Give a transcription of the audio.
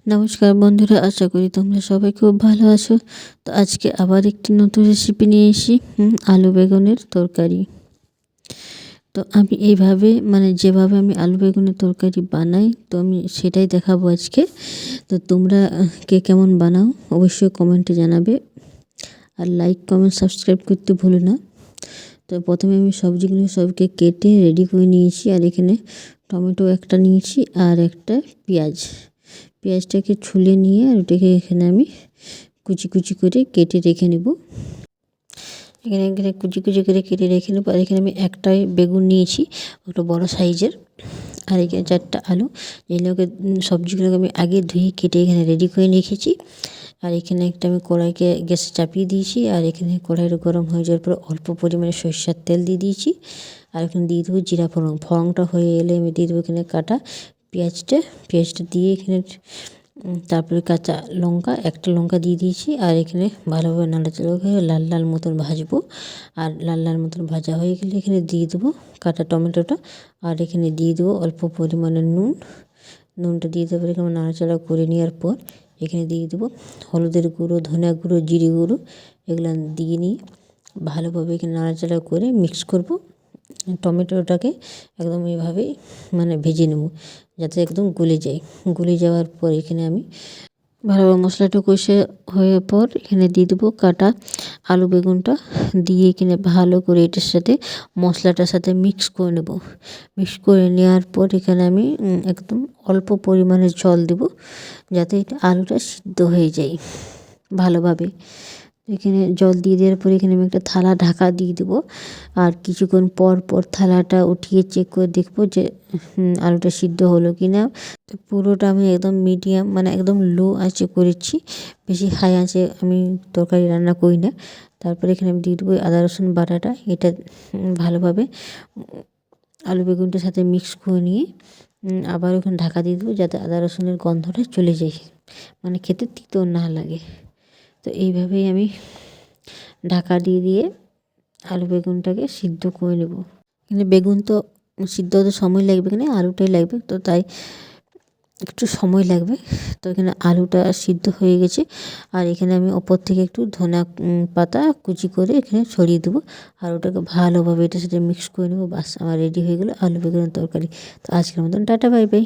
নমস্কার বন্ধুরা, আশা করি তোমরা সবাই খুব ভালো আছো। তো আজকে আবার একটি নতুন রেসিপি নিয়ে এসেছি, আলু বেগুনের তরকারি। তো আমি এইভাবে যেভাবে আমি আলু বেগুনের তরকারি বানাই, তো আমি সেটাই দেখাবো আজকে। তো তোমরা কে কেমন বানাও অবশ্যই কমেন্টে জানাবে, আর লাইক কমেন্ট সাবস্ক্রাইব করতে ভুলো না। তো প্রথমে আমি সবজিগুলো সবকে কেটে রেডি করে নিয়েছি, আর এখানে টমেটো একটা নিয়েছি আর একটা পেঁয়াজটাকে ছুলে নিয়ে আর ওটাকে এখানে আমি কুচি কুচি করে কেটে রেখে নেব। এখানে কুচি কুচি করে কেটে রেখে নেব। আর এখানে আমি একটাই বেগুন নিয়েছি, ওটা বড় সাইজের। আর এখানে 4টা আলু, এগুলোকে সবজিগুলোকে আমি আগে ধুয়ে কেটে এখানে রেডি করে রেখেছি। আর এখানে একটা আমি কড়াইকে গ্যাসে চাপিয়ে দিয়েছি, আর এখানে কড়াইটা গরম হয়ে যাওয়ার পর অল্প পরিমাণে সরষের তেল দিয়ে দিয়েছি। আর এখানে দিয়ে দেবো জিরা ফোড়ন। ফোড়নটা হয়ে এলে আমি দিয়ে দেবো এখানে কাটা পেঁয়াজটা দিয়ে এখানে তারপরে কাঁচা লঙ্কা, একটা লঙ্কা দিয়ে দিয়েছি। আর এখানে ভালোভাবে নাড়াচাড়া করে লাল লাল মতন ভাজবো। আর লাল লাল মতন ভাজা হয়ে গেলে এখানে দিয়ে দেবো কাটা টমেটোটা। আর এখানে দিয়ে দেবো অল্প পরিমাণে নুনটা দিয়ে দেবো। এখানে নাড়াচাড়া করে নেওয়ার পর এখানে দিয়ে দেবো হলুদের গুঁড়ো, ধনিয়া গুঁড়ো, জিরে গুঁড়ো, এগুলো দিয়ে নিয়ে ভালোভাবে এখানে নাড়াচাড়া করে মিক্স করব। টমেটোটাকে একদম এইভাবেই ভেজে নেব, যাতে একদম গলে যাওয়ার পর এখানে আমি ভালোভাবে মশলাটা কষে হয়ে পর এখানে দিয়ে দেবো কাটা আলু বেগুনটা দিয়ে এখানে ভালো করে এটার সাথে মশলাটার সাথে মিক্স করে নেব। মিক্স করে নেওয়ার পর এখানে আমি একদম অল্প পরিমাণে জল দেব, যাতে এটা আলুটা সিদ্ধ হয়ে যায় ভালোভাবে। এখানে জল দিয়ে দেওয়ার পরে এখানে আমি একটা থালা ঢাকা দিয়ে দেবো। আর কিছুক্ষণ পর পর থালাটা উঠিয়ে চেক করে দেখবো যে আলুটা সিদ্ধ হলো কি না। তো পুরোটা আমি একদম মিডিয়াম একদম লো আঁচে করেছি, বেশি হাই আঁচে আমি তরকারি রান্না করি না। তারপরে এখানে আমি দিয়ে দেবো আদা রসুন বাটাটা। এটা ভালোভাবে আলু বেগুনটার সাথে মিক্স করে নিয়ে আবার ওখানে ঢাকা দিয়ে দেবো, যাতে আদা রসুনের গন্ধটা চলে যায়, খেতে তিতো না লাগে। তো এইভাবেই আমি ঢাকা দিয়ে আলু বেগুনটাকে সিদ্ধ করে নেব। এখানে বেগুন তো সিদ্ধ হতে সময় লাগবে, এখানে আলুটাই লাগবে, তো তাই একটু সময় লাগবে। তো এখানে আলুটা সিদ্ধ হয়ে গেছে। আর এখানে আমি ওপর থেকে একটু ধনিয়া পাতা কুচি করে এখানে ছড়িয়ে দেবো। আর ওটাকে ভালোভাবে এটার সাথে মিক্স করে নেবো। বাস, আমার রেডি হয়ে গেলো আলু বেগুনের তরকারি। তো আজকের মতন টাটা, বাই বাই।